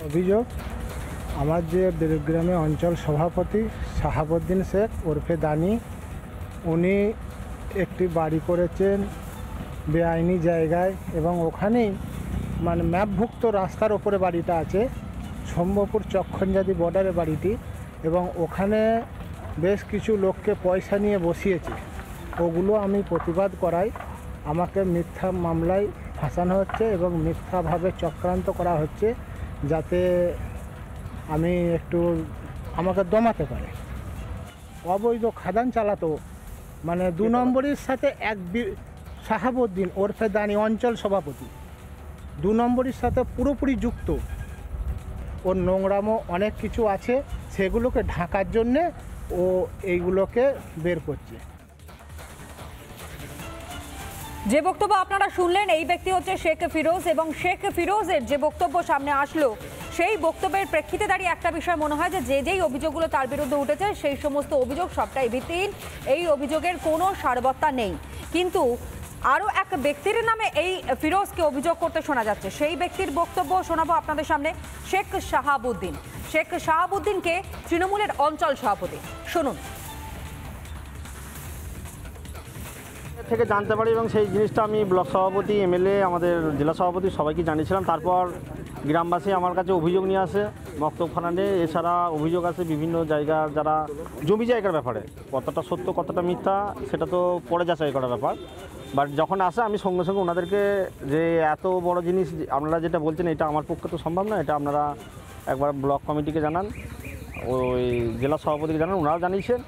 অভিযোগ আমার যে বীরগ্রামে অঞ্চল সভাপতি শাহাবুদ্দিন শেখ ওরফে দানি, উনি একটি বাড়ি করেছেন বেআইনি জায়গায় এবং ওখানেই মানে ম্যাপভুক্ত রাস্তার ওপরে বাড়িটা আছে, শম্ভপুর চক্ষঞ্জাদি বর্ডারে বাড়িটি, এবং ওখানে বেশ কিছু লোককে পয়সা নিয়ে বসিয়েছে। ওগুলো আমি প্রতিবাদ করাই, আমাকে মিথ্যা মামলায় ফাঁসানো হচ্ছে এবং মিথ্যাভাবে চক্রান্ত করা হচ্ছে যাতে আমি একটু আমাকে দমাতে পারে। অবৈধ খাদান চালাতো, মানে 2 নম্বরের সাথে শাহাবুদ্দিন ওরফে দানি অঞ্চল সভাপতি 2 নম্বরের সাথে পুরোপুরি যুক্ত। ওর নোংরামো অনেক কিছু আছে, সেগুলোকে ঢাকার জন্যে ও এইগুলোকে বের করছে। যে বক্তব্য আপনারা শুনলেন, এই ব্যক্তি হচ্ছে শেখ ফিরোজ, এবং শেখ ফিরোজের যে বক্তব্য সামনে আসলো সেই বক্তব্যের প্রেক্ষিতে দাঁড়িয়ে একটা বিষয় মনে হয় যে যেই অভিযোগগুলো তার বিরুদ্ধে উঠেছে সেই সমস্ত অভিযোগ সবটাই ভিত্তিহীন, এই অভিযোগের কোনো সারবত্তা নেই। কিন্তু আরও এক ব্যক্তির নামে এই ফিরোজকে অভিযোগ করতে শোনা যাচ্ছে, সেই ব্যক্তির বক্তব্য শোনাবো আপনাদের সামনে। শেখ শাহাবুদ্দিন, শেখ শাহাবুদ্দিনকে তৃণমূলের অঞ্চল সভাপতি, শুনুন। থেকে জানতে পারি এবং সেই জিনিসটা আমি ব্লক সভাপতি, এমএলএ, আমাদের জেলা সভাপতি সবাইকে জানিয়েছিলাম। তারপর গ্রামবাসী আমার কাছে অভিযোগ নিয়ে আসে মক্তবখানা। এছাড়া অভিযোগ আছে বিভিন্ন জায়গার যারা জমি জায়গার ব্যাপারে, কতটা সত্য কতটা মিথ্যা সেটা তো পরে যাচাই করার ব্যাপার। বাট যখন আসে আমি সঙ্গে সঙ্গে ওনাদেরকে যে এত বড় জিনিস আপনারা যেটা বলছেন এটা আমার পক্ষে তো সম্ভব না, এটা আপনারা একবার ব্লক কমিটিকে জানান, ওই জেলা সভাপতিকে জানান, ওনারাও জানিয়েছেন।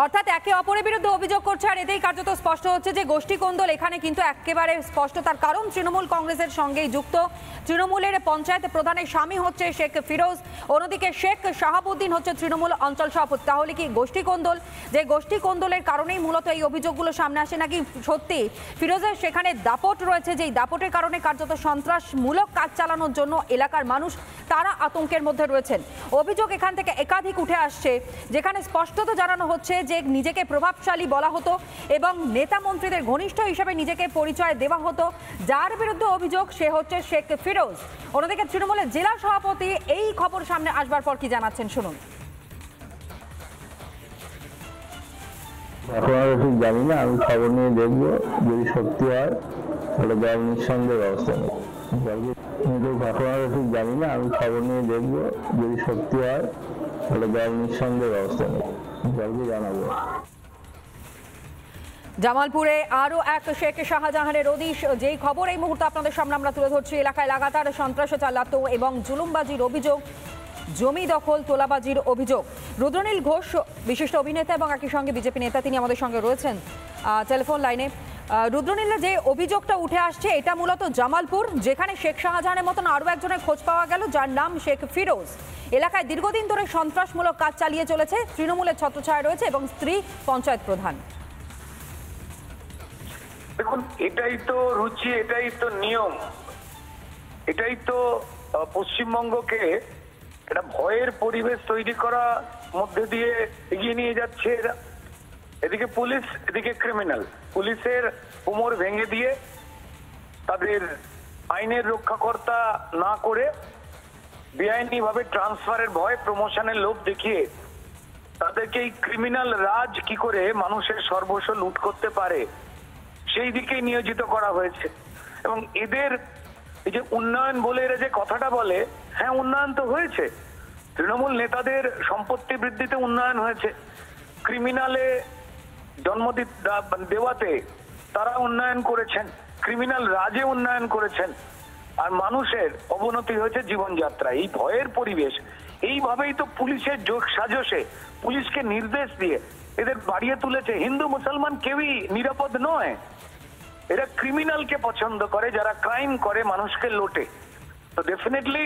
অর্থাৎ একে অপরের বিরুদ্ধে অভিযোগ করছে, আর এতেই কার্যত স্পষ্ট হচ্ছে যে গোষ্ঠী কোন্দল এখানে কিন্তু একেবারে স্পষ্ট। তার কারণ তৃণমূল কংগ্রেসের সঙ্গেই যুক্ত, তৃণমূলের পঞ্চায়েত প্রধানের স্বামী হচ্ছে শেখ ফিরোজ, অন্যদিকে শেখ শাহাবুদ্দিন হচ্ছে তৃণমূল অঞ্চল সভাপতি। তাহলে কি গোষ্ঠী কোন্দল, যে গোষ্ঠী কোন্দলের কারণেই মূলত এই অভিযোগগুলো সামনে আসে, নাকি সত্যি ফিরোজের সেখানে দাপট রয়েছে, যেই দাপটের কারণে কার্যত সন্ত্রাসমূলক কাজ চালানোর জন্য এলাকার মানুষ তারা আতঙ্কের মধ্যে রয়েছেন? অভিযোগ এখান থেকে একাধিক উঠে আসছে, যেখানে স্পষ্টত জানানো হচ্ছে যে নিজেকে প্রভাবশালী বলা হতো এবং নেতা মন্ত্রীদের ঘনিষ্ঠ হিসেবে নিজেকে পরিচয় দেওয়া হতো। যার বিরুদ্ধে অভিযোগ সে হচ্ছে শেখ ফিরোজ। অন্যদিকে তৃণমূলের জেলা সভাপতি এই খবর সামনে আসবার পর কি জানাচ্ছেন, শুনুন। আপনারা ঠিক জানি না, আমি খবর নিয়ে দেখবো, যদি সত্যি হয় তাহলে দল নিঃসন্দেহে ব্যবস্থা নেব। ঘটনাটা ঠিক জানি না, আমি খবর নিয়ে দেখবো, যদি সত্যি হয় তাহলে দল নিঃসন্দেহে ব্যবস্থা নেব, দলকে জানাবো। জামালপুরে আরও এক শেখ শাহজাহানের হদিশ, যেই খবর এই মুহূর্তে আপনাদের সামনে আমরা তুলে ধরছি। এলাকায় লাগাতার সন্ত্রাস চালাতো এবং জুলুমবাজির অভিযোগ, জমি দখল তোলাবাজির অভিযোগ। রুদ্রনীল ঘোষ বিশিষ্ট অভিনেতা এবং একই সঙ্গে বিজেপি নেতা, তিনি আমাদের সঙ্গে রয়েছেন টেলিফোন লাইনে। রুদ্রনীল, যে অভিযোগটা উঠে আসছে এটা মূলত জামালপুর, যেখানে শেখ শাহজাহানের মতন আরও একজনের খোঁজ পাওয়া গেল যার নাম শেখ ফিরোজ। এলাকায় দীর্ঘদিন ধরে সন্ত্রাসমূলক কাজ চালিয়ে চলেছে, তৃণমূলের ছত্রছায়া রয়েছে এবং স্ত্রী পঞ্চায়েত প্রধান। দেখুন, এটাই তো রুচি, এটাই তো নিয়ম, এটাই তো পশ্চিমবঙ্গকে একটা ভয়ের পরিবেশ তৈরি করা মধ্যে দিয়ে এগিয়ে নিয়ে যাচ্ছে এরা। এদিকে পুলিশ, এদিকে ক্রিমিনাল। পুলিশের কোমর ভেঙে দিয়ে তাদের আইনের রক্ষাকর্তা না করে বেআইনি ভাবে ট্রান্সফারের ভয়, প্রমোশনের লোভ দেখিয়ে তাদেরকে এই ক্রিমিনাল রাজ কি করে মানুষের সর্বস্ব লুট করতে পারে সেই দিকেই নিয়োজিত করা হয়েছে। এবং এদের এই যে উন্নয়ন বলে এরা যে কথাটা বলে, হ্যাঁ উন্নয়ন তো হয়েছে, তৃণমূল নেতাদের সম্পত্তি বৃদ্ধিতে উন্নয়ন হয়েছে, ক্রিমিনালে জন্ম দেওয়াতে তারা উন্নয়ন করেছেন, ক্রিমিনাল রাজে উন্নয়ন করেছেন, আর মানুষের অবনতি হয়েছে জীবনযাত্রা। এই ভয়ের পরিবেশ, এইভাবেই তো পুলিশের যোগ সাজসে পুলিশকে নির্দেশ দিয়ে এদের বাড়িয়ে তুলেছে। হিন্দু মুসলমান কেউই নিরাপদ নয়, এরা ক্রিমিনালকে পছন্দ করে, যারা ক্রাইম করে, মানুষকে লোটে। তো ডেফিনেটলি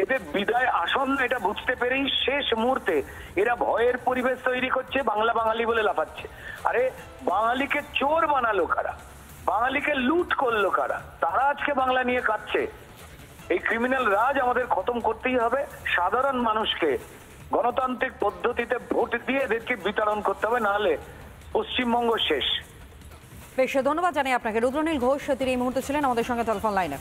এদের বিদায় আসন্ন এটা বুঝতে পেরেই শেষ মুহূর্তে এরা ভয়ের পরিবেশ তৈরি করছে, বাংলা বাঙালি বলে লাফাচ্ছে। আরে বাঙালিকে চোর বানালো কারা, বাঙালিকে লুট করলো কারা, তারা আজকে বাংলা নিয়ে কাঁদছে। এই ক্রিমিনাল রাজ আমাদের খতম করতেই হবে। সাধারণ মানুষকে গণতান্ত্রিক পদ্ধতিতে ভোট দিয়ে এদেরকে বিতরণ করতে হবে, নাহলে পশ্চিমবঙ্গ শেষ। বেশ, ধন্যবাদ জানাই আপনাকে। রুদ্রনীল ঘোষ তিনি এই মুহূর্তে ছিলেন আমাদের সঙ্গে টেলিফোন লাইনে।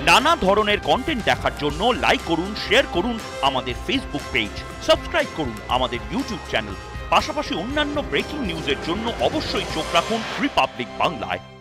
নানা ধরনের কন্টেন্ট দেখার জন্য লাইক করুন, শেয়ার করুন আমাদের ফেসবুক পেজ, সাবস্ক্রাইব করুন আমাদের ইউটিউব চ্যানেল। পাশাপাশি অন্যান্য ব্রেকিং নিউজের জন্য অবশ্যই চোখ রাখুন রিপাবলিক বাংলায়।